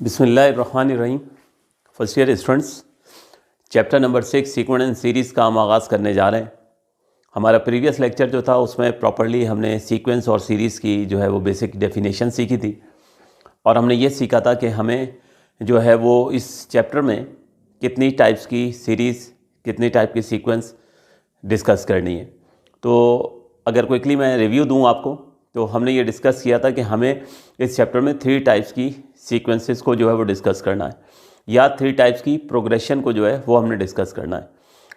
बिस्मिल्लाहिर्रहमानिर्रहीम। First year students, chapter number 6 sequence and series का हम आगाज़ करने जा रहे हैं। हमारा प्रीवियस लेक्चर जो था उसमें प्रॉपर्ली हमने सीक्वेंस और सीरीज़ की जो है वो बेसिक डेफिनेशन सीखी थी और हमने ये सीखा था कि हमें जो है वो इस चैप्टर में कितनी टाइप्स की सीरीज़, कितनी टाइप की सीक्वेंस डिस्कस करनी है। तो अगर क्विकली मैं रिव्यू दूं आपको, तो हमने ये डिस्कस किया था कि हमें इस चैप्टर में 3 टाइप्स की सीक्वेंसेस को जो है वो डिस्कस करना है, या 3 टाइप्स की प्रोग्रेशन को जो है वो हमने डिस्कस करना है।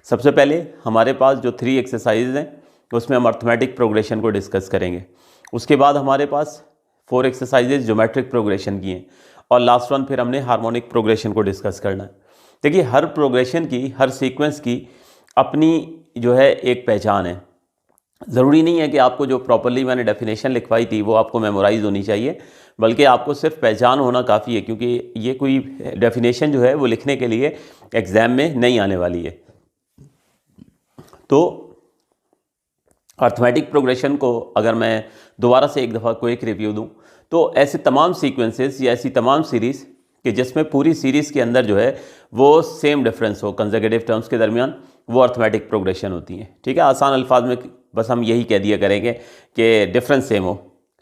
सबसे पहले हमारे पास जो 3 एक्सरसाइज हैं उसमें हम अर्थमेटिक प्रोग्रेशन को डिस्कस करेंगे। उसके बाद हमारे पास 4 एक्सरसाइजेज ज्योमेट्रिक प्रोग्रेशन की हैं और लास्ट वन फिर हमने हार्मोनिक प्रोग्रेशन को डिस्कस करना है। देखिए, हर प्रोग्रेशन की, हर सीक्वेंस की अपनी जो है एक पहचान है। ज़रूरी नहीं है कि आपको जो प्रॉपरली मैंने डेफिनेशन लिखवाई थी वो आपको मेमोराइज होनी चाहिए, बल्कि आपको सिर्फ पहचान होना काफ़ी है, क्योंकि ये कोई डेफिनेशन जो है वो लिखने के लिए एग्ज़ाम में नहीं आने वाली है। तो अर्थमेटिक प्रोग्रेशन को अगर मैं दोबारा से एक दफ़ा को एक रिव्यू दूं, तो ऐसे तमाम सीक्वेंसेस या ऐसी तमाम सीरीज़ कि जिसमें पूरी सीरीज़ के अंदर जो है वो सेम डिफरेंस हो कंसेक्यूटिव टर्म्स के दरमियान, वो अर्थमेटिक प्रोग्रेशन होती हैं। ठीक है, आसान अल्फाज में बस हम यही कह दिया करेंगे कि डिफरेंस सेम हो।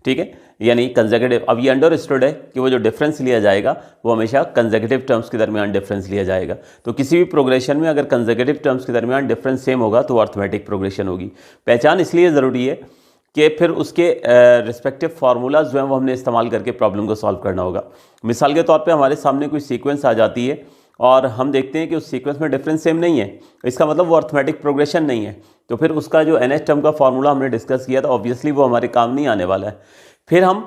ठीक है, यानी कंसेक्यूटिव, अब ये अंडरस्टूड है कि वो जो डिफरेंस लिया जाएगा वो हमेशा कंसेक्यूटिव टर्म्स के दरमियान डिफरेंस लिया जाएगा। तो किसी भी प्रोग्रेशन में अगर कंसेक्यूटिव टर्म्स के दरमियान डिफरेंस सेम होगा तो अर्थमेटिक प्रोग्रेशन होगी। पहचान इसलिए ज़रूरी है कि फिर उसके रिस्पेक्टिव फार्मूलाज जो हैं वो हमने इस्तेमाल करके प्रॉब्लम को सॉल्व करना होगा। मिसाल के तौर पे हमारे सामने कोई सीक्वेंस आ जाती है और हम देखते हैं कि उस सीक्वेंस में डिफरेंस सेम नहीं है, इसका मतलब वो अर्थमेटिक प्रोग्रेशन नहीं है। तो फिर उसका जो NH टर्म का फार्मूला हमने डिस्कस किया था, ऑब्वियसली वो हमारे काम नहीं आने वाला है। फिर हम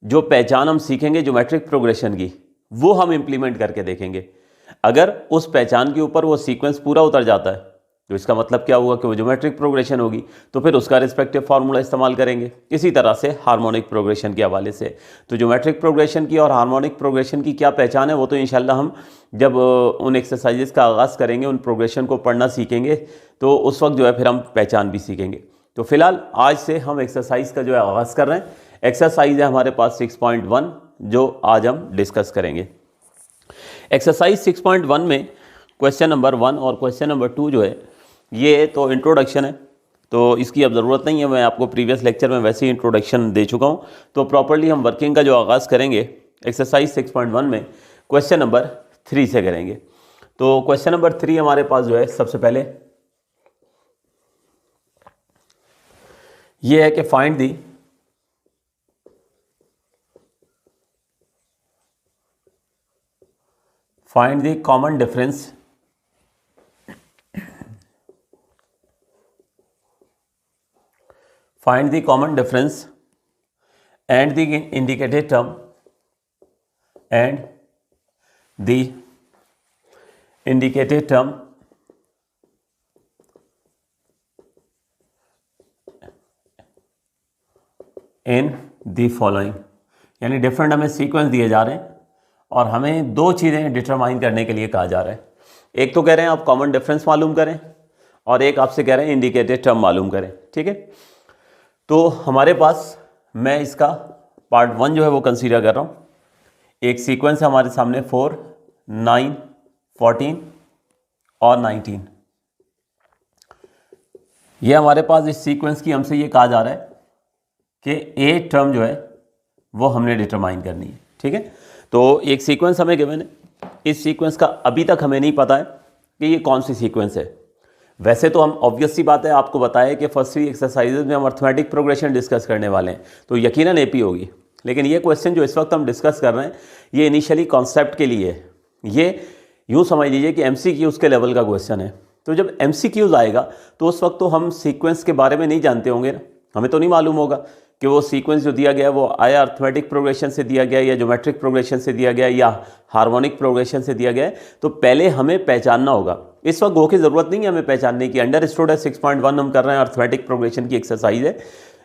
जो पहचान हम सीखेंगे ज्योमेट्रिक प्रोग्रेशन की, वो हम इम्प्लीमेंट करके देखेंगे। अगर उस पहचान के ऊपर वो सीक्वेंस पूरा उतर जाता है तो इसका मतलब क्या हुआ कि वो ज्योमेट्रिक प्रोग्रेशन होगी, तो फिर उसका रिस्पेक्टिव फार्मूला इस्तेमाल करेंगे। इसी तरह से हार्मोनिक प्रोग्रेशन के हवाले से तो ज्योमेट्रिक प्रोग्रेशन की और हार्मोनिक प्रोग्रेशन की क्या पहचान है, वो तो इंशाल्लाह हम जब उन एक्सरसाइजेस का आगाज़ करेंगे, उन प्रोग्रेशन को पढ़ना सीखेंगे, तो उस वक्त जो है फिर हम पहचान भी सीखेंगे। तो फिलहाल आज से हम एक्सरसाइज का जो है आगाज़ कर रहे हैं। एक्सरसाइज है हमारे पास 6.1 जो आज हम डिस्कस करेंगे। एक्सरसाइज 6.1 में क्वेश्चन नंबर 1 और क्वेश्चन नंबर 2 जो है ये तो इंट्रोडक्शन है, तो इसकी अब ज़रूरत नहीं है, मैं आपको प्रीवियस लेक्चर में वैसे ही इंट्रोडक्शन दे चुका हूँ। तो प्रॉपर्ली हम वर्किंग का जो आगाज़ करेंगे एक्सरसाइज 6.1 में क्वेश्चन नंबर 3 से करेंगे। तो क्वेश्चन नंबर 3 हमारे पास जो है सबसे पहले ये है कि find the common difference find the common difference and the indicated term in the following। यानी डिफरेंट हमें सीक्वेंस दिए जा रहे हैं और हमें 2 चीज़ें डिटरमाइन करने के लिए कहा जा रहा है। एक तो कह रहे हैं आप कॉमन डिफरेंस मालूम करें और एक आपसे कह रहे हैं इंडिकेटेड टर्म मालूम करें। ठीक है, तो हमारे पास मैं इसका पार्ट 1 जो है वो कंसीडर कर रहा हूँ। एक सीक्वेंस है हमारे सामने 4, 9, 14 और 19। ये हमारे पास इस सीक्वेंस की हमसे ये कहा जा रहा है कि ए टर्म जो है वो हमने डिटरमाइन करनी है। ठीक है, तो एक सीक्वेंस हमें गिवन है, इस सीक्वेंस का अभी तक हमें नहीं पता है कि ये कौन सी सीक्वेंस है। वैसे तो हम ऑब्वियस सी बात है आपको बताया कि फर्स्ट 3 एक्सरसाइजेज में हम अर्थमेटिक प्रोग्रेशन डिस्कस करने वाले हैं, तो यकीनन एपी होगी। लेकिन ये क्वेश्चन जो इस वक्त हम डिस्कस कर रहे हैं ये इनिशियली कॉन्सेप्ट के लिए है। ये यूँ समझ लीजिए कि MCQs के लेवल का क्वेश्चन है। तो जब MCQs आएगा तो उस वक्त तो हम सीक्वेंस के बारे में नहीं जानते होंगे ना, हमें तो नहीं मालूम होगा कि वो सीक्वेंस जो दिया गया वो आया अर्थमेटिक प्रोग्रेशन से दिया गया या ज्योमेट्रिक प्रोग्रेशन से दिया गया या हार्मोनिक प्रोग्रेशन से दिया गया है। तो पहले हमें पहचानना होगा। इस वक्त गो की ज़रूरत नहीं है हमें पहचानने की, अंडरस्टूड है। 6.1 हम कर रहे हैं, अर्थमेटिक प्रोग्रेशन की एक्सरसाइज है,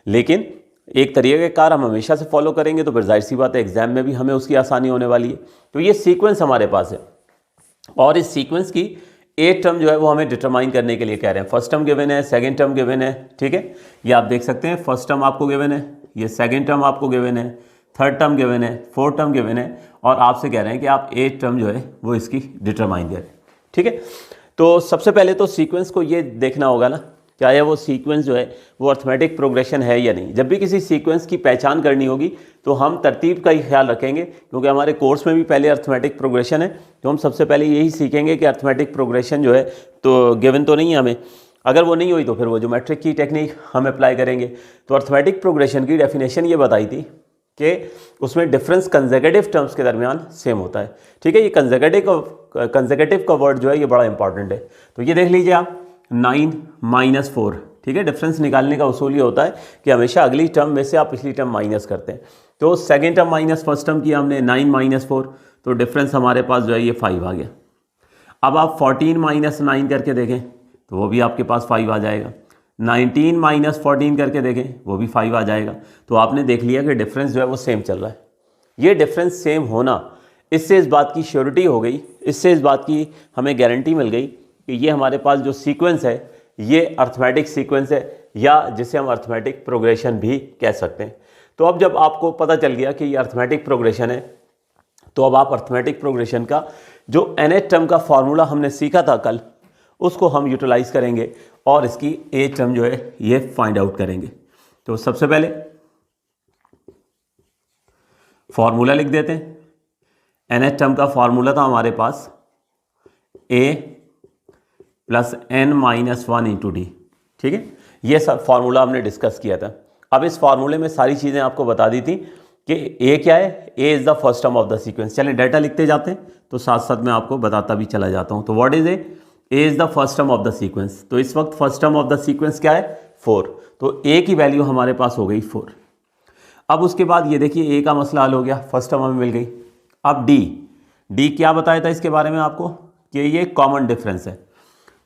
लेकिन एक तरीक़ेकार हम हमेशा से फॉलो करेंगे तो फिर जाहिर सी बात है एग्जाम में भी हमें उसकी आसानी होने वाली है। तो ये सीक्वेंस हमारे पास है और इस सीक्वेंस की ए टर्म जो है वो हमें डिटरमाइन करने के लिए कह रहे हैं। फर्स्ट टर्म गिवन है, सेकंड टर्म गिवन है। ठीक है, ये आप देख सकते हैं, फर्स्ट टर्म आपको गिवन है, ये सेकंड टर्म आपको गिवन है, थर्ड टर्म गिवन है, फोर्थ टर्म गिवन है, और आपसे कह रहे हैं कि आप एथ टर्म जो है वो इसकी डिटरमाइन करें। ठीक है, तो सबसे पहले तो सीक्वेंस को ये देखना होगा ना, क्या है वो सीक्वेंस जो है वो अर्थमेटिक प्रोग्रेशन है या नहीं। जब भी किसी सीक्वेंस की पहचान करनी होगी तो हम तरतीब का ही ख्याल रखेंगे, क्योंकि हमारे कोर्स में भी पहले अर्थमेटिक प्रोग्रेशन है, तो हम सबसे पहले यही सीखेंगे कि अर्थमेटिक प्रोग्रेशन जो है तो गिवन तो नहीं है हमें, अगर वो नहीं हुई तो फिर वो ज्योमेट्रिक की टेक्निक हम अप्लाई करेंगे। तो अर्थमेटिक प्रोग्रेशन की डेफिनेशन ये बताई थी कि उसमें डिफरेंस कंसेक्यूटिव टर्म्स के दरमियान सेम होता है। ठीक है, ये कंसेक्यूटिव का वर्ड जो है ये बड़ा इंपॉर्टेंट है। तो ये देख लीजिए आप 9 - 4, ठीक है, डिफरेंस निकालने का उसूल ये होता है कि हमेशा अगली टर्म में से आप पिछली टर्म माइनस करते हैं। तो second term minus first term किया हमने 9 - 4, तो डिफरेंस हमारे पास जो है ये 5 आ गया। अब आप 14 - 9 करके देखें तो वो भी आपके पास 5 आ जाएगा। 19 - 14 करके देखें वो भी 5 आ जाएगा। तो आपने देख लिया कि डिफरेंस जो है वो सेम चल रहा है। ये डिफरेंस सेम होना, इससे इस बात की श्योरिटी हो गई, इससे इस बात की हमें गारंटी मिल गई कि ये हमारे पास जो सीक्वेंस है ये अर्थमेटिक सीक्वेंस है, या जिसे हम अर्थमेटिक प्रोग्रेशन भी कह सकते हैं। तो अब जब आपको पता चल गया कि ये अर्थमेटिक प्रोग्रेशन है, तो अब आप अर्थमेटिक प्रोग्रेशन का जो nth टर्म का फॉर्मूला हमने सीखा था कल, उसको हम यूटिलाइज करेंगे और इसकी एथ टर्म जो है ये फाइंड आउट करेंगे। तो सबसे पहले फॉर्मूला लिख देते हैं। nth टर्म का फॉर्मूला था हमारे पास a + n - 1 × d। ठीक है, ये सब फॉर्मूला हमने डिस्कस किया था। अब इस फॉर्मूले में सारी चीज़ें आपको बता दी थी कि a क्या है, a is the first term of the sequence. चलें डाटा लिखते जाते हैं तो साथ साथ मैं आपको बताता भी चला जाता हूँ। तो what is a is the first term of the sequence. तो इस वक्त first term of the sequence क्या है, 4। तो a की वैल्यू हमारे पास हो गई 4। अब उसके बाद ये देखिए a का मसला हल हो गया, फर्स्ट टर्म हमें मिल गई। अब d क्या बताया था इसके बारे में आपको कि ये कॉमन डिफरेंस है।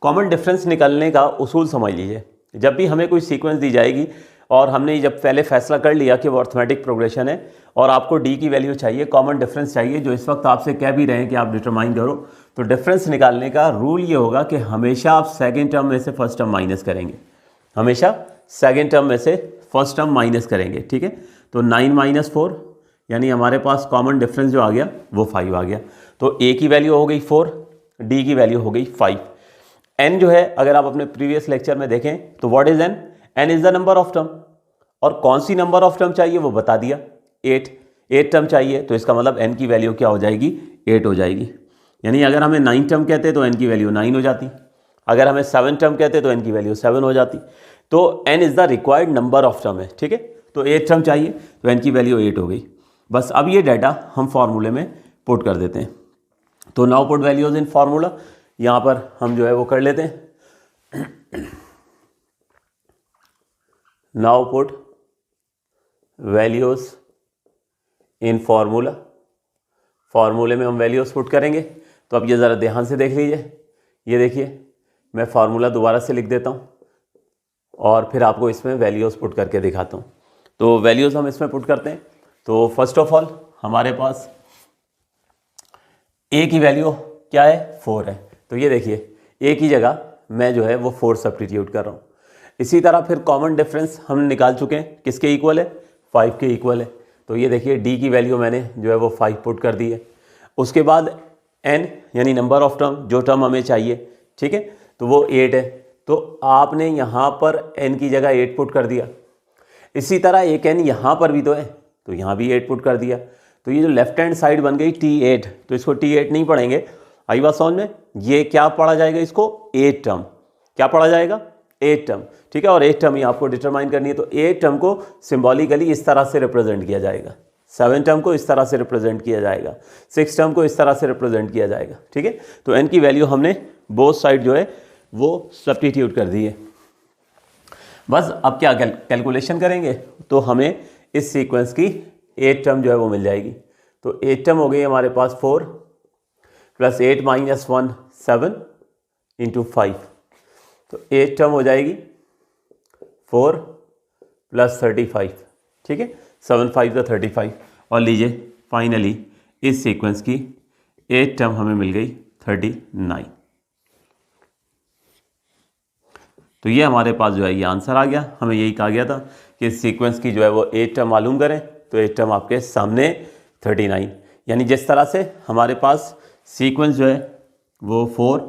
कॉमन डिफरेंस निकालने का उसूल समझ लीजिए। जब भी हमें कोई सीक्वेंस दी जाएगी और हमने जब पहले फैसला कर लिया कि वो अर्थमेटिक प्रोग्रेशन है और आपको डी की वैल्यू चाहिए, कॉमन डिफरेंस चाहिए, जो इस वक्त आपसे कह भी रहे हैं कि आप डिटरमाइन करो, तो डिफरेंस निकालने का रूल ये होगा कि हमेशा आप सेकेंड टर्म में से फर्स्ट टर्म माइनस करेंगे, हमेशा सेकेंड टर्म में से फर्स्ट टर्म माइनस करेंगे। ठीक है, तो 9 - 4 यानी हमारे पास कॉमन डिफरेंस जो आ गया वो 5 आ गया। तो ए की वैल्यू हो गई 4, डी की वैल्यू हो गई 5। एन जो है अगर आप अपने प्रीवियस लेक्चर में देखें तो what is n, n is the number of term, और कौन सी नंबर ऑफ टर्म चाहिए वो बता दिया, 8 टर्म चाहिए, तो इसका मतलब एन की वैल्यू क्या हो जाएगी, 8 हो जाएगी। यानी अगर हमें 9 टर्म कहते तो एन की वैल्यू 9 हो जाती, अगर हमें 7 टर्म कहते तो एन की वैल्यू 7 हो जाती। तो n is the required number of term है। ठीक है, तो 8 टर्म चाहिए तो एन की वैल्यू 8 हो गई। बस अब ये डाटा हम फार्मूले में पुट कर देते हैं। तो now put values in formula, यहाँ पर हम जो है वो कर लेते हैं। Now put values in formula, फार्मूले में हम वैल्यूज पुट करेंगे। तो अब ये ज़रा ध्यान से देख लीजिए, ये देखिए मैं फार्मूला दोबारा से लिख देता हूँ और फिर आपको इसमें वैल्यूज पुट करके दिखाता हूँ। तो वैल्यूज हम इसमें पुट करते हैं। तो फर्स्ट ऑफ ऑल हमारे पास ए की वैल्यू क्या है, 4 है। तो ये देखिए ए की जगह मैं जो है वो 4 सब्स्टिट्यूट कर रहा हूँ। इसी तरह फिर कॉमन डिफरेंस हम निकाल चुके हैं, किसके इक्वल है, 5 के इक्वल है। तो ये देखिए डी की वैल्यू मैंने जो है वो 5 पुट कर दी है। उसके बाद एन यानी नंबर ऑफ टर्म, जो टर्म हमें चाहिए, ठीक है, तो वो 8 है। तो आपने यहाँ पर एन की जगह 8 पुट कर दिया। इसी तरह एक एन यहाँ पर भी तो है, तो यहाँ भी 8 पुट कर दिया। तो ये जो लेफ्ट हैंड साइड बन गई T8, तो इसको T8 नहीं पढ़ेंगे, आई बात समझ में। ये क्या पढ़ा जाएगा, इसको 8 टर्म, क्या पढ़ा जाएगा, 8 टर्म। ठीक है, और 8 टर्म ही आपको डिटरमाइन करनी है। तो 8 टर्म को सिंबॉलिकली इस तरह से रिप्रेजेंट किया जाएगा, 7 टर्म को इस तरह से रिप्रेजेंट किया जाएगा, 6 टर्म को इस तरह से रिप्रेजेंट किया जाएगा। ठीक है, तो एन की वैल्यू हमने बोथ साइड जो है वो सब्स्टिट्यूट कर दी है। बस अब क्या कैलकुलेशन करेंगे, तो हमें इस सीक्वेंस की 8 टर्म जो है वो मिल जाएगी। तो 8 टर्म हो गई हमारे पास 4 + 8 - 1 7 × 5। तो 8 टर्म हो जाएगी 4 + 35। ठीक है, 7 5 = 35। और लीजिए फाइनली इस सीक्वेंस की 8 टर्म हमें मिल गई 39। तो ये हमारे पास जो है ये आंसर आ गया। हमें यही कहा गया था कि इस सीक्वेंस की जो है वो 8 टर्म मालूम करें तो एट टर्म आपके सामने 39। यानी जिस तरह से हमारे पास सीक्वेंस जो है वो 4,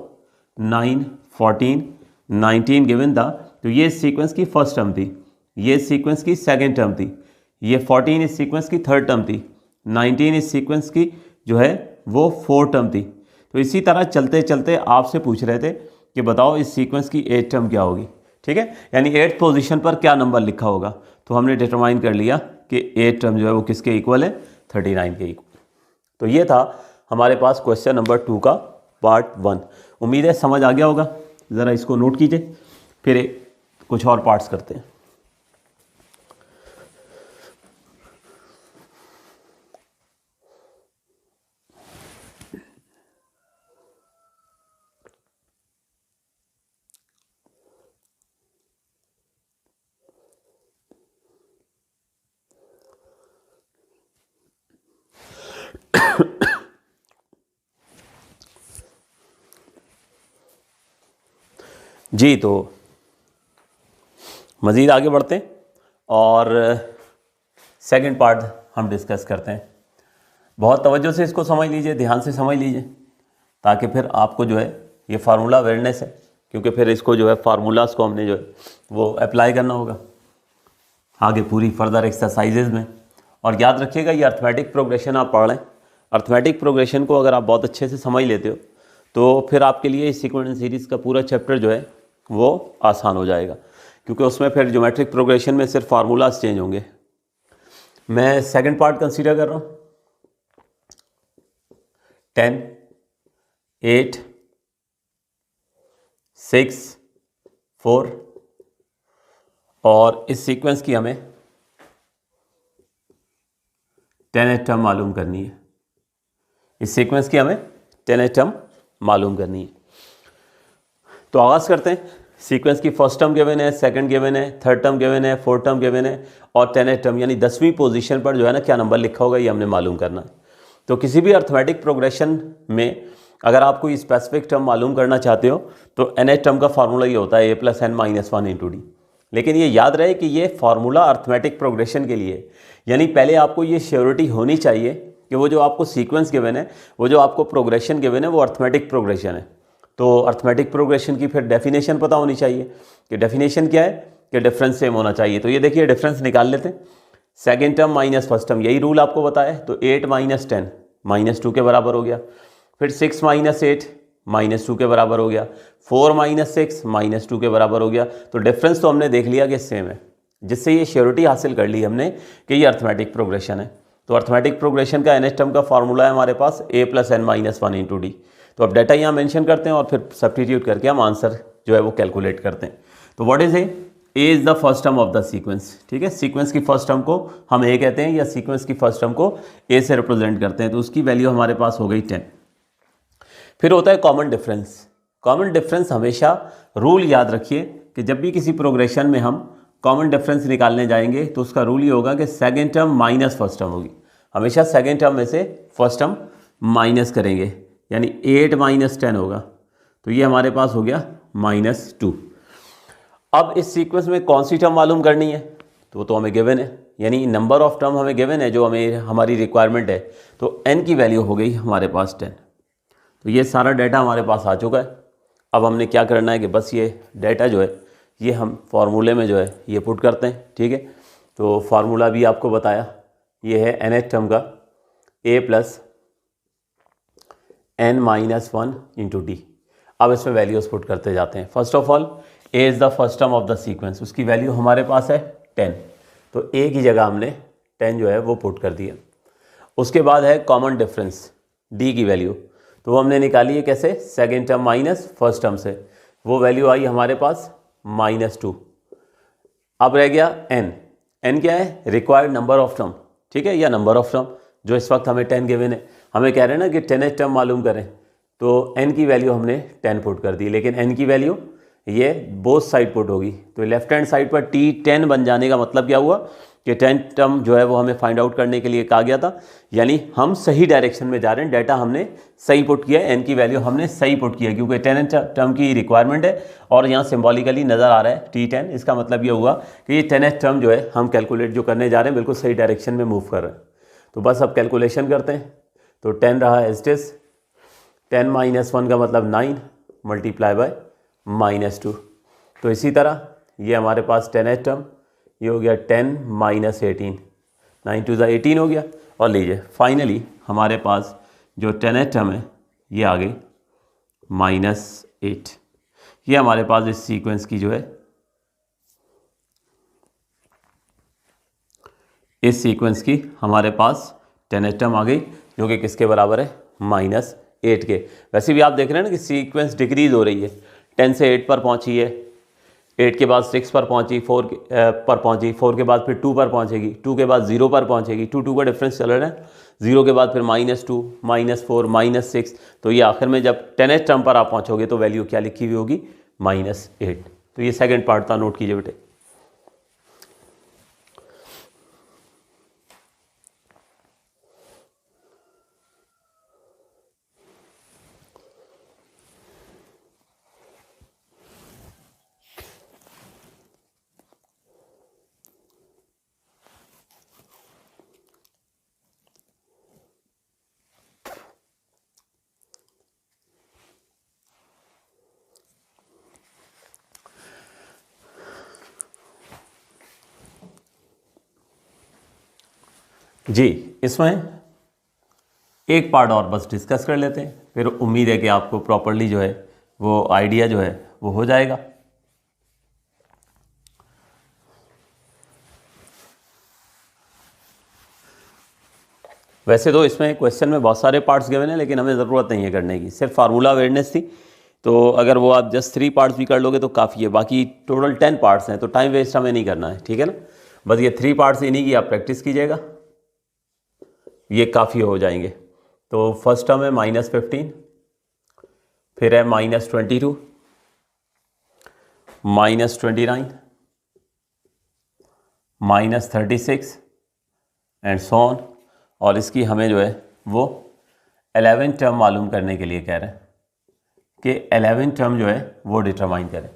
9, 14, 19 गिवन था, तो ये सीक्वेंस की फर्स्ट टर्म थी, ये सीक्वेंस की सेकेंड टर्म थी, ये 14 इस सीक्वेंस की थर्ड टर्म थी, 19 इस सीक्वेंस की जो है वो फोर्थ टर्म थी। तो इसी तरह चलते चलते आपसे पूछ रहे थे कि बताओ इस सीक्वेंस की एट टर्म क्या होगी, ठीक है, यानी एट्थ पोजीशन पर क्या नंबर लिखा होगा। तो हमने डिटरमाइन कर लिया कि एट टर्म जो है वो किसके इक्वल है, 39 के इक्वल। तो ये था हमारे पास क्वेश्चन नंबर 2 का पार्ट 1। उम्मीद है समझ आ गया होगा। ज़रा इसको नोट कीजिए, फिर कुछ और पार्ट्स करते हैं। जी, तो मज़ीद आगे बढ़ते हैं और सेकंड पार्ट हम डिस्कस करते हैं। बहुत तवज्जो से इसको समझ लीजिए, ध्यान से समझ लीजिए, ताकि फिर आपको जो है ये फार्मूला अवेयरनेस है, क्योंकि फिर इसको जो है फार्मूलाज को हमने जो है वो अप्लाई करना होगा आगे पूरी फर्दर एक्सरसाइजेज में। और याद रखिएगा ये अर्थमेटिक प्रोग्रेशन आप पढ़ रहे हैं, अर्थमेटिक प्रोग्रेशन को अगर आप बहुत अच्छे से समझ लेते हो तो फिर आपके लिए इस सीक्वेंस सीरीज़ का पूरा चैप्टर जो है वो आसान हो जाएगा, क्योंकि उसमें फिर ज्योमेट्रिक प्रोग्रेशन में सिर्फ फार्मूलाज चेंज होंगे। मैं सेकंड पार्ट कंसीडर कर रहा हूँ। 10, 8, 6, 4 और इस सीक्वेंस की हमें 10th टर्म मालूम करनी है। इस सीक्वेंस की हमें 10th टर्म मालूम करनी है। तो आगाज़ करते हैं। सीक्वेंस की फर्स्ट टर्म गिवन है, सेकंड गिवन है, थर्ड टर्म गिवन है, फोर्थ टर्म गिवन है और 10th टर्म यानी 10वीं पोजीशन पर जो है ना क्या नंबर लिखा होगा ये हमने मालूम करना है। तो किसी भी अर्थमेटिक प्रोग्रेशन में अगर आप कोई स्पेसिफिक टर्म मालूम करना चाहते हो तो nth टर्म का फार्मूला ये होता है a+n-1 इंटू डी। लेकिन ये याद रहे कि ये फार्मूला अर्थमेटिक प्रोग्रेशन के लिए, यानी पहले आपको ये श्योरिटी होनी चाहिए कि वो जो आपको सीक्वेंस गिवन है, वो जो आपको प्रोग्रेशन गिवन है वो अर्थमेटिक प्रोग्रेशन है। तो अर्थमेटिक प्रोग्रेशन की फिर डेफिनेशन पता होनी चाहिए कि डेफिनेशन क्या है कि डिफरेंस सेम होना चाहिए। तो ये देखिए डिफरेंस निकाल लेते हैं। Second term minus first term, यही रूल आपको बताया। तो 8 - 10 -2 के बराबर हो गया। फिर 6 - 8 -2 के बराबर हो गया। 4 - 6 -2 के बराबर हो गया। तो डिफरेंस तो हमने देख लिया कि सेम है, जिससे ये श्योरिटी हासिल कर ली हमने कि ये अर्थमेटिक प्रोग्रेशन है। तो अर्थमेटिक प्रोग्रेशन का nth टर्म का फार्मूला है हमारे पास a+n-1 इंटू डी। तो अब डाटा यहाँ मेंशन करते हैं और फिर सब्स्टिट्यूट करके हम आंसर जो है वो कैलकुलेट करते हैं। तो what is A is the first term of the sequence, ठीक है। सीक्वेंस की फर्स्ट टर्म को हम ए कहते हैं या सीक्वेंस की फर्स्ट टर्म को ए से रिप्रेजेंट करते हैं। तो उसकी वैल्यू हमारे पास हो गई 10। फिर होता है कॉमन डिफरेंस। कॉमन डिफरेंस हमेशा रूल याद रखिए कि जब भी किसी प्रोग्रेशन में हम कॉमन डिफरेंस निकालने जाएंगे तो उसका रूल ये होगा कि second term minus first term होगी। हमेशा सेकेंड टर्म में से फर्स्ट टर्म माइनस करेंगे, यानी 8 - 10 होगा। तो ये हमारे पास हो गया -2। अब इस सीक्वेंस में कौन सी टर्म मालूम करनी है तो हमें गिवन है, यानी नंबर ऑफ टर्म हमें गिवन है जो हमें हमारी रिक्वायरमेंट है। तो n की वैल्यू हो गई हमारे पास 10। तो ये सारा डाटा हमारे पास आ चुका है। अब हमने क्या करना है कि बस ये डाटा जो है ये हम फार्मूले में जो है ये पुट करते हैं, ठीक है। तो फार्मूला भी आपको बताया, ये है nth टर्म का a+n-1 इंटू डी। अब इसमें वैल्यूज पुट करते जाते हैं। First of all a is the first term of the sequence, उसकी वैल्यू हमारे पास है 10। तो a की जगह हमने 10 जो है वो पुट कर दिया। उसके बाद है कॉमन डिफरेंस d की वैल्यू, तो वो हमने निकाली है कैसे, second term minus first term से। वो वैल्यू आई हमारे पास -2। अब रह गया n क्या है, रिक्वायर्ड नंबर ऑफ टर्म, ठीक है, या नंबर ऑफ टर्म जो इस वक्त हमें 10 गिवन है। हमें कह रहे हैं ना कि 10th टर्म मालूम करें, तो n की वैल्यू हमने 10 पुट कर दी। लेकिन n की वैल्यू ये बोथ साइड पुट होगी। तो लेफ्ट हैंड साइड पर t10 बन जाने का मतलब क्या हुआ कि 10 टर्म जो है वो हमें फाइंड आउट करने के लिए कहा गया था, यानी हम सही डायरेक्शन में जा रहे हैं, डाटा हमने सही पुट किया है, एन की वैल्यू हमने सही पुट किया है, क्योंकि 10 टर्म की रिक्वायरमेंट है और यहाँ सिंबॉलिकली नज़र आ रहा है T10। इसका मतलब ये हुआ कि ये 10th टर्म जो है हम कैलकुलेट जो करने जा रहे हैं बिल्कुल सही डायरेक्शन में मूव कर रहे हैं। तो बस अब कैलकुलेशन करते हैं। तो 10 रहा एज इट इज, 10 - 1 का मतलब 9 मल्टीप्लाई बाय -2। तो इसी तरह ये हमारे पास 10th टर्म, ये हो गया 10 - 18, 9 2 18 हो गया। और लीजिए फाइनली हमारे पास जो 10th टर्म है ये आ गई -8। ये हमारे पास इस सीक्वेंस की जो है, इस सीक्वेंस की हमारे पास 10th टर्म आ गई, जो कि किसके बराबर है, -8 के। वैसे भी आप देख रहे हैं ना कि सीक्वेंस डिक्रीज हो रही है, 10 से 8 पर पहुंची है, 8 के बाद 6 पर पहुंची, 4 पर पहुंची, 4 के बाद फिर 2 पर पहुंचेगी, 2 के बाद 0 पर पहुंचेगी, 2 का डिफरेंस चल रहा है, 0 के बाद फिर -2, -4, -6। तो ये आखिर में जब 10th टर्म पर आप पहुंचोगे तो वैल्यू क्या लिखी हुई होगी, -8। तो ये सेकंड पार्ट था, नोट कीजिए बेटे। जी, इसमें एक पार्ट और बस डिस्कस कर लेते हैं, फिर उम्मीद है कि आपको प्रॉपरली जो है वो आइडिया जो है वो हो जाएगा। वैसे तो इसमें क्वेश्चन में बहुत सारे पार्ट्स गिवन हैं, लेकिन हमें ज़रूरत नहीं है करने की, सिर्फ फार्मूला अवेयरनेस थी। तो अगर वो आप जस्ट 3 पार्ट्स भी कर लोगे तो काफ़ी है, बाकी टोटल 10 पार्ट्स हैं, तो टाइम वेस्ट हमें नहीं करना है, ठीक है ना। बस ये 3 पार्ट्स इन्हीं की आप प्रैक्टिस कीजिएगा, ये काफ़ी हो जाएंगे। तो फर्स्ट टर्म है -15, फिर है -22, -29, -36 एंड सो ऑन। और इसकी हमें जो है वो 11 टर्म मालूम करने के लिए कह रहे हैं कि 11 टर्म जो है वो डिटरमाइन करें।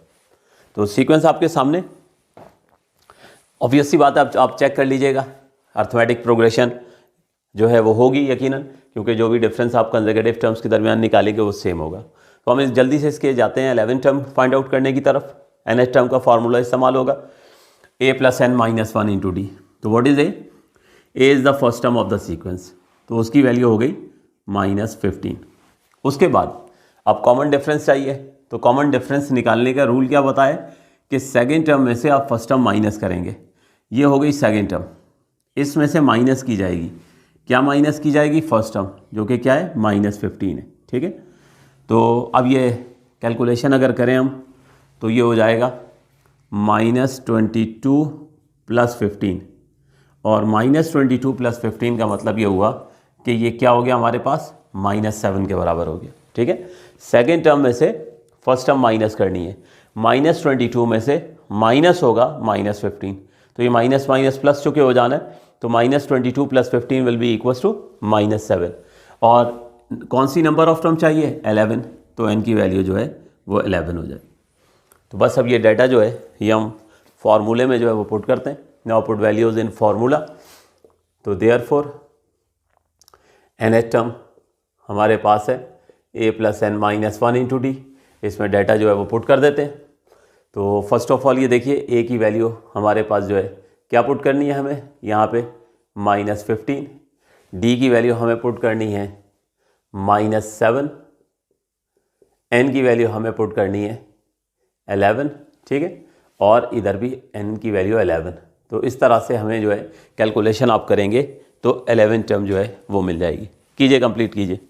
तो सीक्वेंस आपके सामने, ऑब्वियस सी बात है, आप चेक कर लीजिएगा, अर्थमेटिक प्रोग्रेशन जो है वो होगी यकीनन, क्योंकि जो भी डिफरेंस आप कंसेक्यूटिव टर्म्स के दरमियान निकालेंगे वो सेम होगा। तो हम जल्दी से इसके जाते हैं 11 टर्म फाइंड आउट करने की तरफ। nth टर्म का फार्मूला इस्तेमाल होगा, a + n - 1 × d। तो what is a is the first term of the sequence, तो उसकी वैल्यू हो गई -15। उसके बाद अब कॉमन डिफरेंस चाहिए, तो कॉमन डिफरेंस निकालने का रूल क्या बताए कि सेकेंड टर्म में से आप फर्स्ट टर्म माइनस करेंगे। ये हो गई सेकेंड टर्म, इसमें से माइनस की जाएगी, क्या माइनस की जाएगी, फर्स्ट टर्म, जो कि क्या है, -15 है, ठीक है। तो अब ये कैलकुलेशन अगर करें हम तो ये हो जाएगा -22 + 15, और -22 + 15 का मतलब ये हुआ कि ये क्या हो गया हमारे पास, -7 के बराबर हो गया, ठीक है। सेकेंड टर्म में से फर्स्ट टर्म माइनस करनी है, -22 में से माइनस होगा -15, तो ये माइनस माइनस प्लस चुके हो जाना है, तो -22 + 15 विल बी इक्वल्स टू -7। और कौन सी नंबर ऑफ टर्म चाहिए, 11, तो n की वैल्यू जो है वो 11 हो जाए। तो बस अब ये डाटा जो है ये हम फॉर्मूले में जो है वो पुट करते हैं। Now put values in formula. तो देयरफॉर nth टर्म हमारे पास है a + n - 1 × d। इसमें डाटा जो है वो पुट कर देते हैं। तो फर्स्ट ऑफ ऑल ये देखिए a की वैल्यू हमारे पास जो है क्या पुट करनी है हमें, यहाँ पे -15, d की वैल्यू हमें पुट करनी है -7, n की वैल्यू हमें पुट करनी है 11, ठीक है, और इधर भी n की वैल्यू 11। तो इस तरह से हमें जो है कैलकुलेशन आप करेंगे तो 11 टर्म जो है वो मिल जाएगी। कीजिए, कंप्लीट कीजिए।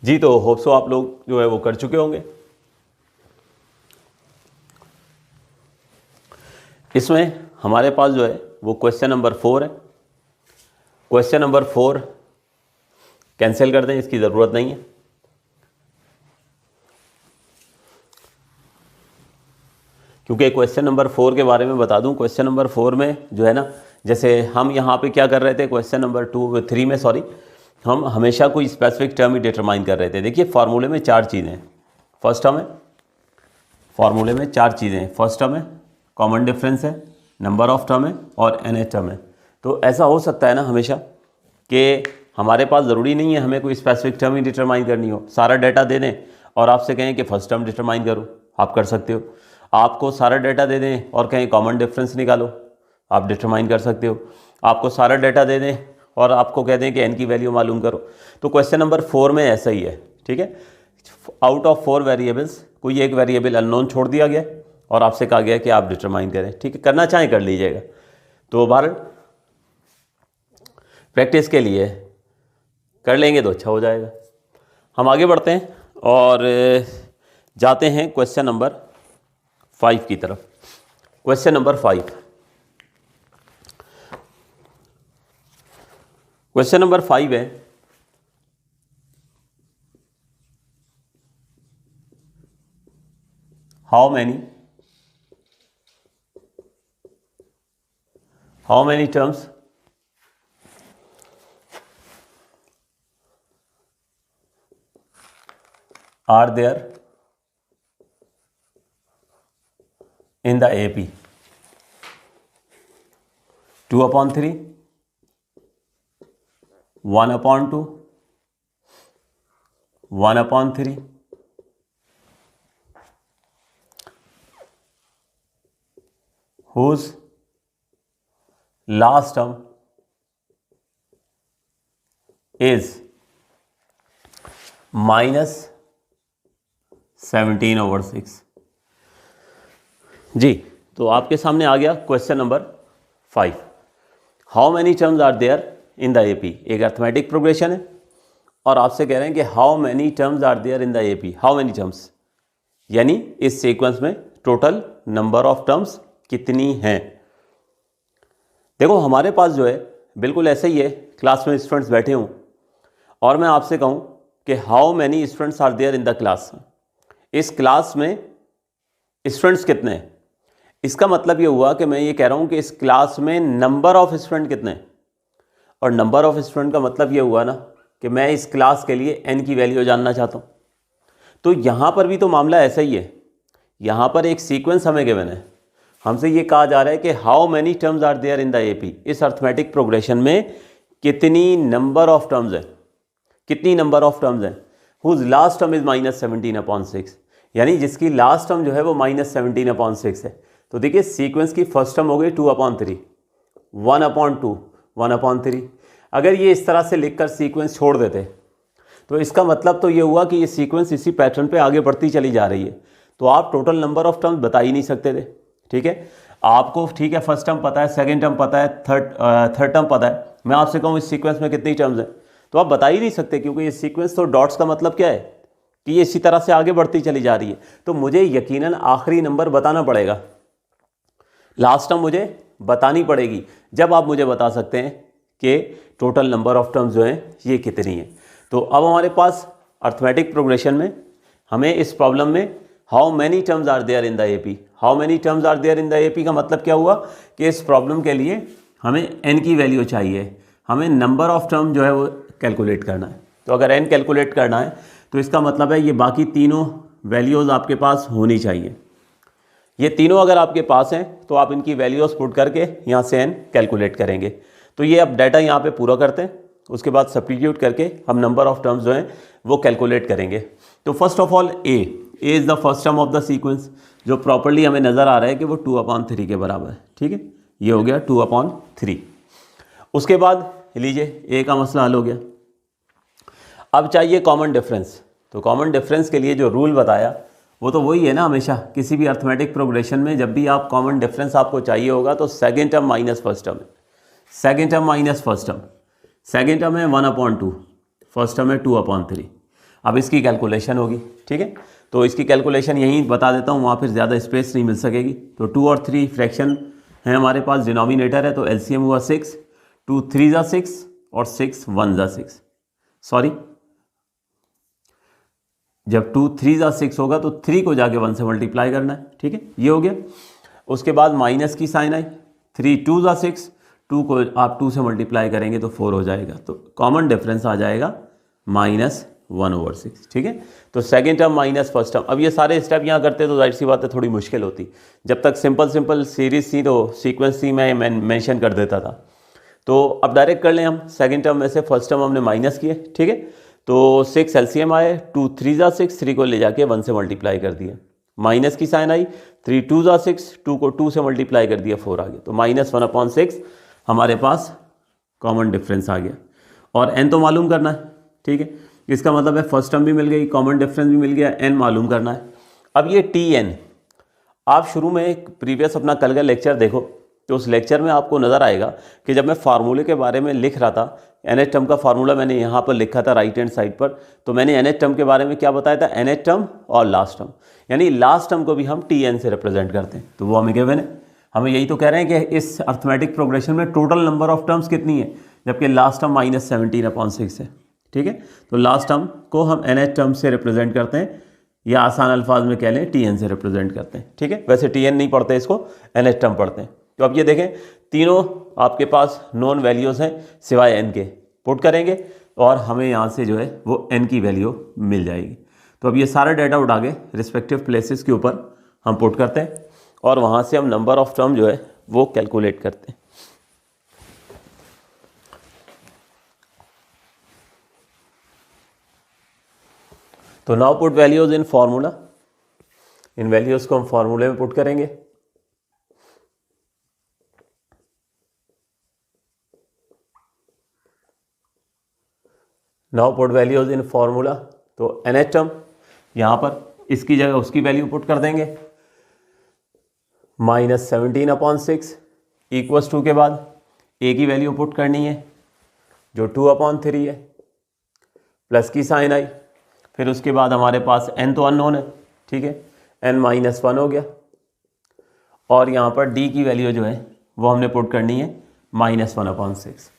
जी, तो होप सो आप लोग जो है वो कर चुके होंगे। इसमें हमारे पास जो है वो क्वेश्चन नंबर 4 है। क्वेश्चन नंबर 4 कैंसिल कर दें, इसकी ज़रूरत नहीं है। क्योंकि क्वेश्चन नंबर 4 के बारे में बता दूं, क्वेश्चन नंबर 4 में जो है ना, जैसे हम यहाँ पे क्या कर रहे थे, क्वेश्चन नंबर 3 में हम हमेशा कोई स्पेसिफिक टर्म ही डिटरमाइन कर रहे थे। देखिए फार्मूले में 4 चीज़ें हैं। फर्स्ट टर्म है, फार्मूले में 4 चीज़ें हैं। फर्स्ट टर्म है, कॉमन डिफरेंस है, नंबर ऑफ टर्म है और nth टर्म है। तो ऐसा हो सकता है ना हमेशा कि हमारे पास ज़रूरी नहीं है हमें कोई स्पेसिफिक टर्म ही डिटरमाइन करनी हो। सारा डाटा दे दें और आपसे कहें कि फर्स्ट टर्म डिटरमाइन करो, आप कर सकते हो। आपको सारा डाटा दे दें और कहें कॉमन डिफरेंस निकालो, आप डिटरमाइन कर सकते हो। आपको सारा डाटा दे दें और आपको कह दें कि n की वैल्यू मालूम करो। तो क्वेश्चन नंबर 4 में ऐसा ही है, ठीक है। आउट ऑफ 4 वेरिएबल्स कोई एक वेरिएबल अननोन छोड़ दिया गया और आपसे कहा गया कि आप डिटरमाइन करें, ठीक है। करना चाहें कर लीजिएगा। तो बाहर प्रैक्टिस के लिए कर लेंगे तो अच्छा हो जाएगा। हम आगे बढ़ते हैं और जाते हैं क्वेश्चन नंबर 5 की तरफ। क्वेश्चन नंबर 5, क्वेश्चन नंबर 5 है, how many terms are there in the AP? 2/3, 1/2, 1/3, whose last term is -17/6। जी, तो आपके सामने आ गया question number 5। How many terms are there in the AP. एक अर्थमेटिक प्रोग्रेशन है और आपसे कह रहे हैं कि how many terms are there in the AP. How many terms यानी इस सीक्वेंस में टोटल नंबर ऑफ टर्म्स कितनी हैं। देखो हमारे पास जो है बिल्कुल ऐसा ही है, क्लास में स्टूडेंट्स बैठे हों और मैं आपसे कहूँ कि how many students are there in the class. इस क्लास में स्टूडेंट्स कितने हैं, इसका मतलब ये हुआ कि मैं ये कह रहा हूँ कि इस क्लास में नंबर ऑफ स्टूडेंट कितने हैं। और नंबर ऑफ स्टूडेंट का मतलब ये हुआ ना कि मैं इस क्लास के लिए n की वैल्यू जानना चाहता हूँ। तो यहाँ पर भी तो मामला ऐसा ही है। यहाँ पर एक सीक्वेंस हमें गिवन है, हमसे ये कहा जा रहा है कि how many terms are there in the AP. इस अर्थमेटिक प्रोग्रेशन में कितनी नंबर ऑफ टर्म्स हैं, कितनी नंबर ऑफ टर्म्स हैं। हुज लास्ट टर्म इज -17/6, यानी जिसकी लास्ट टर्म जो है वो -17/6 है। तो देखिए सीक्वेंस की फर्स्ट टर्म हो गई 2/3, 1/2, 1/3। अगर ये इस तरह से लिखकर सीक्वेंस छोड़ देते तो इसका मतलब तो ये हुआ कि ये सीक्वेंस इसी पैटर्न पे आगे बढ़ती चली जा रही है। तो आप टोटल नंबर ऑफ टर्म्स बता ही नहीं सकते थे, ठीक है। आपको ठीक है फर्स्ट टर्म पता है, सेकंड टर्म पता है, थर्ड टर्म पता है। मैं आपसे कहूँ इस सीक्वेंस में कितनी टर्म्स हैं तो आप बता ही नहीं सकते, क्योंकि ये सीक्वेंस तो डॉट्स का मतलब क्या है कि ये इसी तरह से आगे बढ़ती चली जा रही है। तो मुझे यकीनन आखिरी नंबर बताना पड़ेगा, लास्ट टर्म मुझे बतानी पड़ेगी, जब आप मुझे बता सकते हैं कि टोटल नंबर ऑफ टर्म्स जो हैं ये कितनी है। तो अब हमारे पास अर्थमेटिक प्रोग्रेशन में हमें इस प्रॉब्लम में how many terms are there in the AP, how many terms are there in the AP का मतलब क्या हुआ कि इस प्रॉब्लम के लिए हमें n की वैल्यू चाहिए, हमें नंबर ऑफ टर्म जो है वो कैलकुलेट करना है। तो अगर n कैलकुलेट करना है तो इसका मतलब है ये बाकी तीनों वैल्यूज़ आपके पास होनी चाहिए। ये तीनों अगर आपके पास हैं तो आप इनकी वैल्यूज़ पुट करके यहाँ से n कैलकुलेट करेंगे। तो ये अब डाटा यहाँ पे पूरा करते हैं, उसके बाद सब्स्टिट्यूट करके हम नंबर ऑफ टर्म्स जो हैं वो कैलकुलेट करेंगे। तो first of all A is the first term of the sequence, जो प्रॉपर्ली हमें नज़र आ रहा है कि वो 2/3 के बराबर है, ठीक है। ये हो गया 2/3। उसके बाद लीजिए ए का मसला हल हो गया। अब चाहिए कॉमन डिफरेंस। तो कॉमन डिफरेंस के लिए जो रूल बताया वो तो वही है ना, हमेशा किसी भी अर्थमेटिक प्रोग्रेशन में जब भी आप कॉमन डिफरेंस आपको चाहिए होगा तो second term minus first term है, second term minus first term. Second term है 1/2, फर्स्ट टर्म है 2/3। अब इसकी कैलकुलेशन होगी, ठीक है। तो इसकी कैलकुलेशन यहीं बता देता हूँ, वहाँ फिर ज़्यादा स्पेस नहीं मिल सकेगी। तो 2 और 3 फ्रैक्शन है हमारे पास, डिनोमिनेटर है, तो एलसीएम हुआ 6, 2 3 ज़ा 6 और 6 1 ज़ा 6, सॉरी जब 2 3 ज़ा 6 होगा तो 3 को जाके 1 से मल्टीप्लाई करना है, ठीक है, ये हो गया। उसके बाद माइनस की साइन आई, 3 2 ज़ा 6, 2 को आप 2 से मल्टीप्लाई करेंगे तो 4 हो जाएगा, तो कॉमन डिफरेंस आ जाएगा -1/6, ठीक है। तो second term minus first term. अब ये सारे स्टेप यहाँ करते तो जाहिर सी बात है थोड़ी मुश्किल होती, जब तक सिंपल सीरीज थी तो सीक्वेंस थी मैं मेंशन कर देता था। तो अब डायरेक्ट कर लें हम, सेकेंड टर्म में से फर्स्ट टर्म हमने माइनस किए, ठीक है। तो 6 एलसीएम आए, 2 3 ज़ा 6, 3 को ले जाके 1 से मल्टीप्लाई कर दिया, माइनस की साइन आई, 3 2 ज़ा 6, 2 को 2 से मल्टीप्लाई कर दिया, 4 आ गया, तो -1/6 हमारे पास कॉमन डिफरेंस आ गया। और n तो मालूम करना है, ठीक है, इसका मतलब है फर्स्ट टर्म भी मिल गई, कॉमन डिफरेंस भी मिल गया, n मालूम करना है। अब ये tn आप शुरू में एक प्रीवियस अपना कल का लेक्चर देखो, तो उस लेक्चर में आपको नज़र आएगा कि जब मैं फार्मूले के बारे में लिख रहा था, nth टर्म का फार्मूला मैंने यहाँ पर लिखा था राइट हैंड साइड पर, तो मैंने nth टर्म के बारे में क्या बताया था, nth टर्म और लास्ट टर्म, यानी लास्ट टर्म को भी हम tn से रिप्रेजेंट करते हैं। तो वो हमें गिवन है, हमें यही तो कह रहे हैं कि इस अर्थमेटिक प्रोग्रेशन में टोटल नंबर ऑफ टर्म्स कितनी है, जबकि लास्ट टर्म -17/6 है, ठीक है। तो लास्ट टर्म को हम nth टर्म से रिप्रेजेंट करते हैं, या आसान अल्फाज में कह लें tn से रिप्रेजेंट करते हैं, ठीक है। वैसे tn नहीं पढ़ते, इसको nth टर्म पढ़ते हैं। तो अब ये देखें, तीनों आपके पास नॉन वैल्यूज़ हैं सिवाय n के, पुट करेंगे और हमें यहाँ से जो है वो n की वैल्यू मिल जाएगी। तो अब ये सारा डाटा उठा के रिस्पेक्टिव प्लेसेस के ऊपर हम पुट करते हैं और वहाँ से हम नंबर ऑफ टर्म जो है वो कैलकुलेट करते हैं। तो now put values in formula, in values को हम फॉर्मूले में पुट करेंगे। Now put values in formula, तो nth टर्म यहाँ पर इसकी जगह उसकी वैल्यू पुट कर देंगे, -17/6 इक्वल्स टू के बाद a की वैल्यू पुट करनी है जो 2/3 है, प्लस की साइन आई, फिर उसके बाद हमारे पास n तो अननोन है, ठीक है, n-1 हो गया, और यहाँ पर d की वैल्यू जो है वो हमने पुट करनी है -1/6,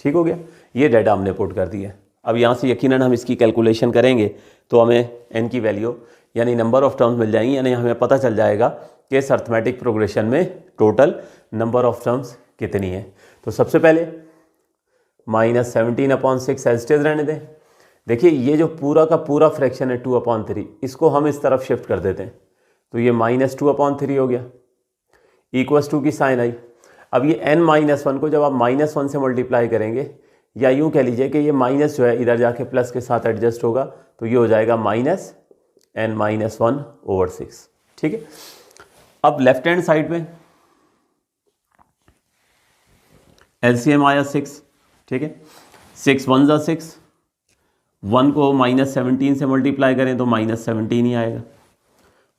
ठीक हो गया। ये डाटा हमने पुट कर दिया। अब यहाँ से यकीनन हम इसकी कैलकुलेशन करेंगे तो हमें n की वैल्यू यानी नंबर ऑफ टर्म्स मिल जाएंगी, यानी हमें पता चल जाएगा कि इस अर्थमेटिक प्रोग्रेशन में टोटल नंबर ऑफ टर्म्स कितनी है। तो सबसे पहले -17/6 एज इट इज रहने दें। देखिए ये जो पूरा का पूरा फ्रैक्शन है 2/3, इसको हम इस तरफ शिफ्ट कर देते हैं, तो ये -2/3 हो गया, इक्वल्स टू की साइन आई। अब ये n-1 को जब आप -1 से मल्टीप्लाई करेंगे, या यूँ कह लीजिए कि ये माइनस जो है इधर जाके प्लस के साथ एडजस्ट होगा, तो ये हो जाएगा -n-1/6, ठीक है। अब लेफ्ट हैंड साइड में एलसीएम आया 6, ठीक है, 6 1 ज़ा 6, 1 को -17 से मल्टीप्लाई करें तो -17 ही आएगा,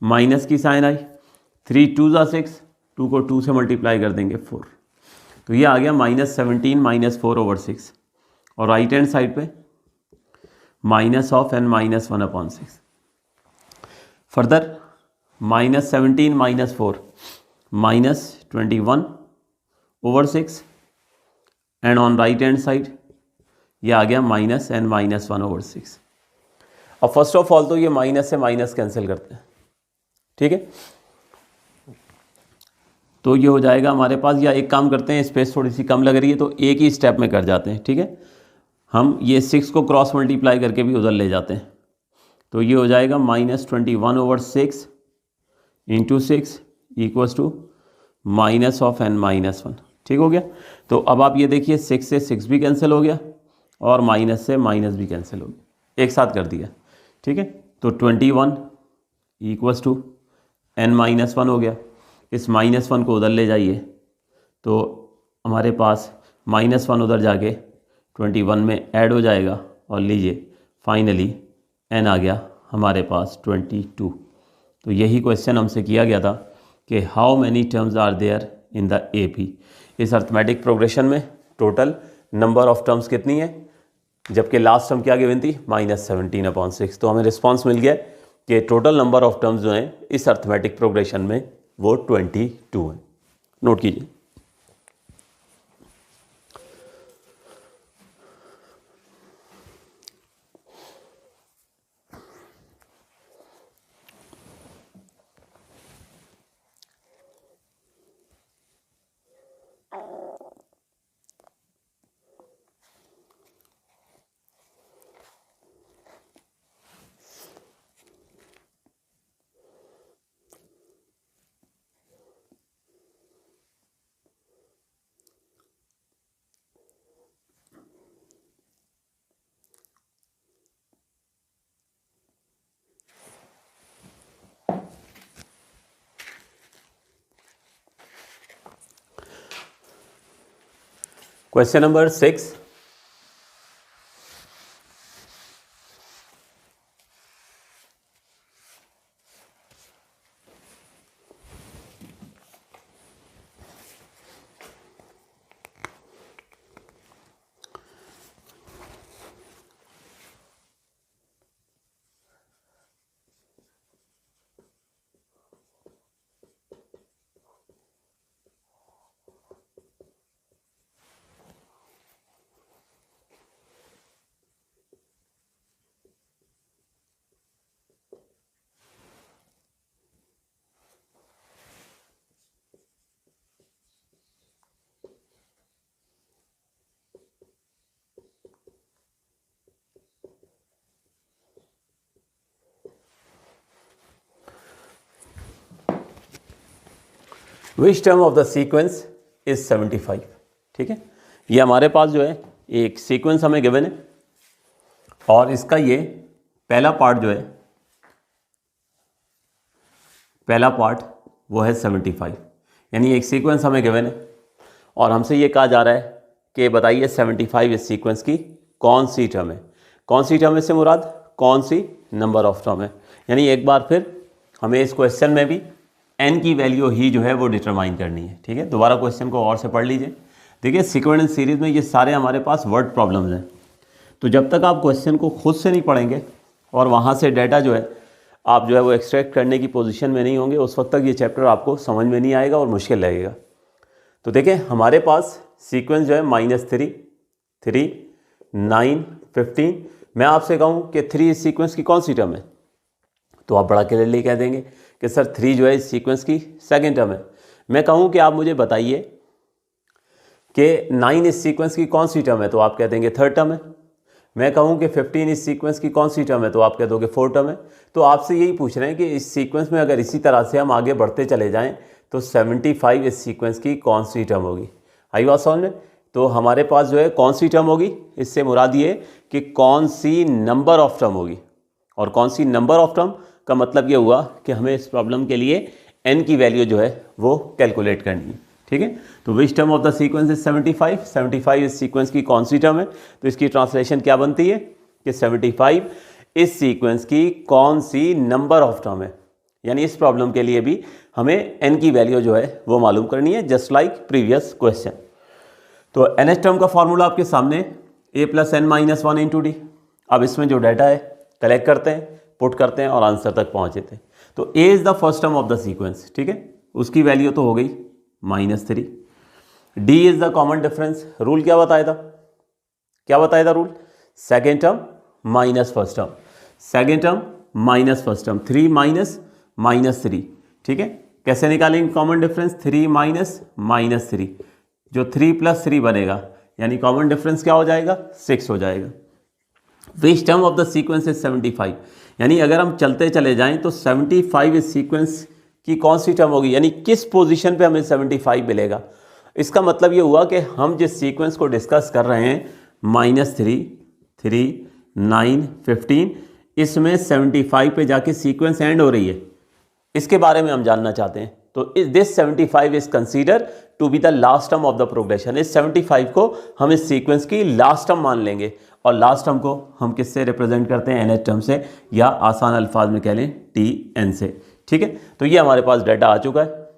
माइनस की साइन आई, 3 2 ज़ा 6, 2 को 2 से मल्टीप्लाई कर देंगे 4, तो ये आ गया -17 -4/6, और राइट हैंड साइड पे -n-1/6। Further -17 -4 -21/6, and on right hand side ये आ गया -n-1/6। अब फर्स्ट ऑफ ऑल तो ये माइनस से माइनस कैंसिल करते हैं, ठीक है, तो ये हो जाएगा हमारे पास, या एक काम करते हैं, स्पेस थोड़ी सी कम लग रही है तो एक ही स्टेप में कर जाते हैं, ठीक है, हम ये 6 को क्रॉस मल्टीप्लाई करके भी उधर ले जाते हैं, तो ये हो जाएगा -21/6 इंटू 6 इक्वल्स टू -n-1, ठीक हो गया। तो अब आप ये देखिए 6 से 6 भी कैंसिल हो गया और माइनस से माइनस भी कैंसिल हो गया, एक साथ कर दिया, ठीक है। तो 21 इक्वल्स टू n-1 हो गया, इस -1 को उधर ले जाइए तो हमारे पास -1 उधर जाके 21 में ऐड हो जाएगा, और लीजिए फाइनली n आ गया हमारे पास 22। तो यही क्वेश्चन हमसे किया गया था कि how many terms are there in the AP। इस अर्थमेटिक प्रोग्रेशन में टोटल नंबर ऑफ टर्म्स कितनी है, जबकि लास्ट टर्म क्या गिवन थी -17/6। तो हमें रिस्पॉन्स मिल गया कि टोटल नंबर ऑफ टर्म्स जो हैं इस अर्थमेटिक प्रोग्रेशन में वो 22 हैं। नोट कीजिए। Question number 6, which term of the sequence is 75। ठीक है, ये हमारे पास जो है एक सीक्वेंस हमें गिवन है और इसका ये पहला पार्ट जो है, पहला पार्ट वो है 75। यानी एक सीक्वेंस हमें गिवन है और हमसे ये कहा जा रहा है कि बताइए 75 इस सीक्वेंस की कौन सी टर्म है। कौन सी टर्म इससे मुराद कौन सी नंबर ऑफ टर्म है। यानी एक बार फिर हमें इस क्वेश्चन में भी n की वैल्यू ही जो है वो डिटरमाइन करनी है। ठीक है, दोबारा क्वेश्चन को और से पढ़ लीजिए। देखिए सीक्वेंस सीरीज में ये सारे हमारे पास वर्ड प्रॉब्लम्स हैं, तो जब तक आप क्वेश्चन को खुद से नहीं पढ़ेंगे और वहाँ से डाटा जो है आप जो है वो एक्सट्रैक्ट करने की पोजीशन में नहीं होंगे, उस वक्त तक ये चैप्टर आपको समझ में नहीं आएगा और मुश्किल लगेगा। तो देखिए हमारे पास सीक्वेंस जो है -3, 3, 9, 15। मैं आपसे कहूँ कि 3 इस सीक्वेंस की कौन सी टर्म है, तो आप बड़ा क्लियरली कह देंगे कि सर 3 जो है इस सीक्वेंस की सेकंड टर्म है। मैं कहूँ कि आप मुझे बताइए कि 9 इस सीक्वेंस की कौन सी टर्म है, तो आप कह देंगे थर्ड टर्म है। मैं कहूँ कि 15 इस सीक्वेंस की कौन सी टर्म है, तो आप कह दोगे फोर्थ टर्म है। तो आपसे यही पूछ रहे हैं कि इस सीक्वेंस में अगर इसी तरह से हम आगे बढ़ते चले जाएं तो 75 इस सीक्वेंस की कौन सी टर्म होगी। आई बात समझ में। तो हमारे पास जो है कौन सी टर्म होगी, इससे मुराद ये कि कौन सी नंबर ऑफ टर्म होगी। और कौन सी नंबर ऑफ टर्म का मतलब ये हुआ कि हमें इस प्रॉब्लम के लिए n की वैल्यू जो है वो कैलकुलेट करनी है। ठीक है, तो which term of the sequence is 75। 75 इस सीक्वेंस की कौन सी टर्म है, तो इसकी ट्रांसलेशन क्या बनती है कि 75 इस सीक्वेंस की कौन सी नंबर ऑफ टर्म है। यानी इस प्रॉब्लम के लिए भी हमें n की वैल्यू जो है वो मालूम करनी है, जस्ट लाइक प्रीवियस क्वेश्चन। तो nth टर्म का फॉर्मूला आपके सामने a + n - 1 × d। अब इसमें जो डाटा है कलेक्ट करते हैं, पुट करते हैं और आंसर तक पहुंचे थे। तो a is the first term of the sequence. ठीक है, उसकी वैल्यू तो हो गई -3। d is the common difference. Rule क्या बताया था, क्या बताया था rule, second term minus first term, second term minus first term, 3 - -3। ठीक है, कैसे निकालेंगे कॉमन डिफरेंस, 3 - -3, जो 3 + 3 बनेगा, यानी कॉमन डिफरेंस क्या हो जाएगा 6 हो जाएगा। Which term of the sequence is 75। यानी अगर हम चलते चले जाएं तो 75 इस सीक्वेंस की कौन सी टर्म होगी, यानी किस पोजीशन पे हमें 75 मिलेगा। इसका मतलब ये हुआ कि हम जिस सीक्वेंस को डिस्कस कर रहे हैं -3, 3, 9, 15, इसमें 75 पे जाके सीक्वेंस एंड हो रही है, इसके बारे में हम जानना चाहते हैं। तो this 75 is consider to be the last term of the progression. इस 75 को हम इस सीक्वेंस की लास्ट टर्म मान लेंगे और लास्ट टर्म को हम किससे रिप्रेजेंट करते हैं, nth टर्म से, या आसान अल्फाज में कह लें tn से। ठीक है, तो ये हमारे पास डाटा आ चुका है।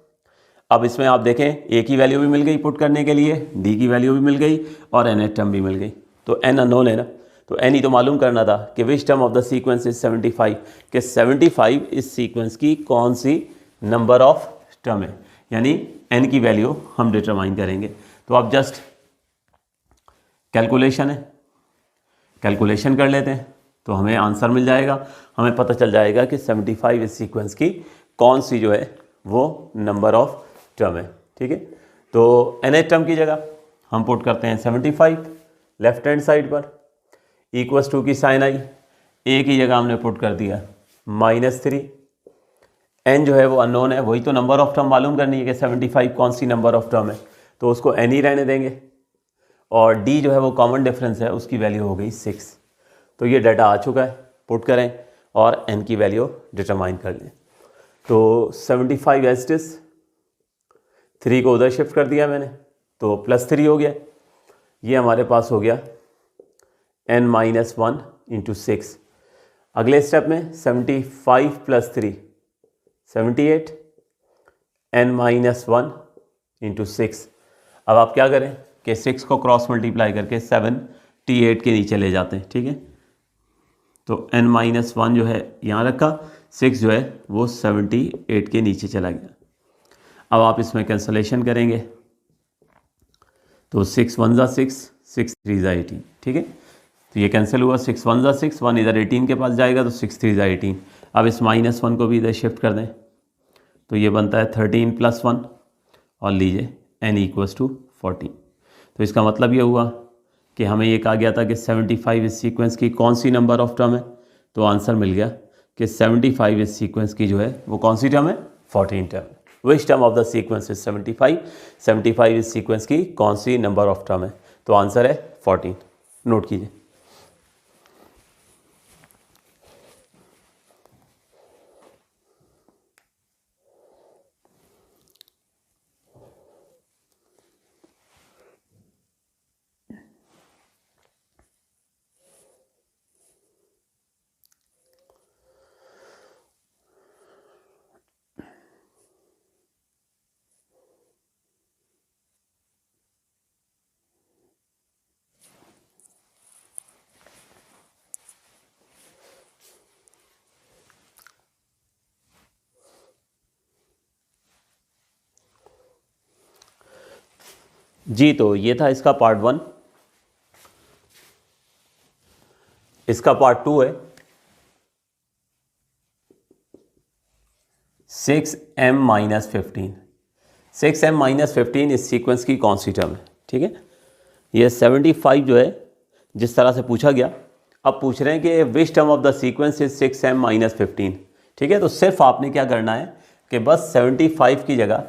अब इसमें आप देखें a की वैल्यू भी मिल गई पुट करने के लिए, d की वैल्यू भी मिल गई और nth टर्म भी मिल गई। तो n अननोन है ना, तो एन ही तो मालूम करना था कि which term of the sequence is 75, कि 75 इस सीक्वेंस की कौन सी नंबर ऑफ टर्म है, यानी एन की वैल्यू हम डिटरमाइन करेंगे। तो आप जस्ट कैलकुलेशन कर लेते हैं तो हमें आंसर मिल जाएगा, हमें पता चल जाएगा कि 75 इस सीक्वेंस की कौन सी जो है वो नंबर ऑफ टर्म है। ठीक है, तो nth टर्म की जगह हम पुट करते हैं 75 लेफ्ट हैंड साइड पर, इक्वल्स टू की साइन आई, ए की जगह हमने पुट कर दिया -3, n जो है वो अननोन है, वही तो नंबर ऑफ टर्म मालूम करनी है कि 75 कौन सी नंबर ऑफ टर्म है, तो उसको n ही रहने देंगे, और d जो है वो कॉमन डिफरेंस है, उसकी वैल्यू हो गई 6। तो ये डाटा आ चुका है, पुट करें और n की वैल्यू डिटरमाइन कर लें। तो 75 एज इट इज, 3 को उधर शिफ्ट कर दिया मैंने तो +3 हो गया, ये हमारे पास हो गया n-1 इंटू 6। अगले स्टेप में 75 + 3 78, n-1 इंटू 6। अब आप क्या करें कि 6 को क्रॉस मल्टीप्लाई करके 78 के नीचे ले जाते हैं। ठीक है, तो n-1 जो है यहाँ रखा, 6 जो है वो 78 के नीचे चला गया। अब आप इसमें कैंसलेशन करेंगे तो 6 1 ज़ा 6, 6 3 ज़ा 18। ठीक है, तो ये कैंसिल हुआ, 6 1 ज़ा 6, 1 इधर 18 के पास जाएगा तो 6 3 ज़ा 18। अब इस -1 को भी इधर शिफ्ट कर दें तो ये बनता है 13 + 1, और लीजिए n = 14। तो इसका मतलब ये हुआ कि हमें ये कहा गया था कि 75 इस सीक्वेंस की कौन सी नंबर ऑफ टर्म है, तो आंसर मिल गया कि 75 इस सीक्वेंस की जो है वो कौन सी टर्म है, 14 टर्म है। Which term of the sequence is 75, 75 इस सीक्वेंस की कौन सी नंबर ऑफ टर्म है, तो आंसर है 14। नोट कीजिए। जी, तो ये था इसका पार्ट 1। इसका पार्ट 2 है 6m-15। 6m-15 इस सीक्वेंस की कौन सी टर्म है। ठीक है, ये 75 जो है जिस तरह से पूछा गया, अब पूछ रहे हैं कि which term of the sequence is 6m-15। ठीक है, तो सिर्फ आपने क्या करना है कि बस 75 की जगह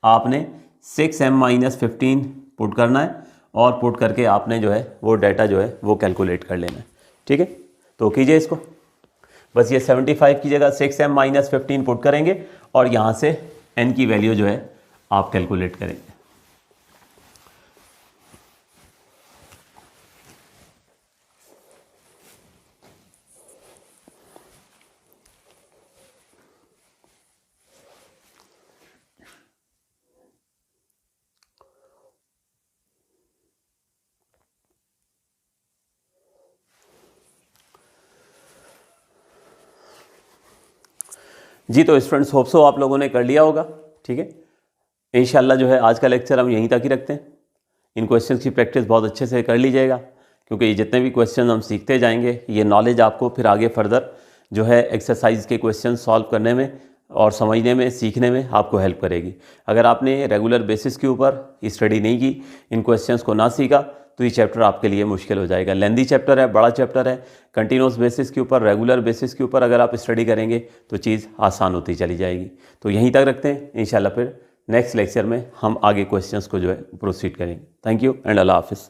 आपने 6m-15 पुट करना है, और पुट करके आपने जो है वो डाटा जो है वो कैलकुलेट कर लेना है। ठीक है, तो कीजिए इसको, बस ये 75 की जगह 6m-15 पुट करेंगे और यहाँ से n की वैल्यू जो है आप कैलकुलेट करेंगे। जी, तो स्टूडेंट्स होप सो आप लोगों ने कर लिया होगा। ठीक है, इंशाल्लाह जो है आज का लेक्चर हम यहीं तक ही रखते हैं। इन क्वेश्चंस की प्रैक्टिस बहुत अच्छे से कर लीजिएगा, क्योंकि ये जितने भी क्वेश्चन हम सीखते जाएंगे ये नॉलेज आपको फिर आगे फर्दर जो है एक्सरसाइज के क्वेश्चन सॉल्व करने में और समझने में, सीखने में आपको हेल्प करेगी। अगर आपने रेगुलर बेसिस के ऊपर स्टडी नहीं की, इन क्वेश्चंस को ना सीखा, तो ये चैप्टर आपके लिए मुश्किल हो जाएगा। लेंदी चैप्टर है, बड़ा चैप्टर है, कंटिन्यूस बेसिस के ऊपर, रेगुलर बेसिस के ऊपर अगर आप स्टडी करेंगे तो चीज़ आसान होती चली जाएगी। तो यहीं तक रखते हैं, इंशाल्लाह फिर नेक्स्ट लेक्चर में हम आगे क्वेश्चंस को जो है प्रोसीड करेंगे। थैंक यू एंड अल्लाह हाफिज़।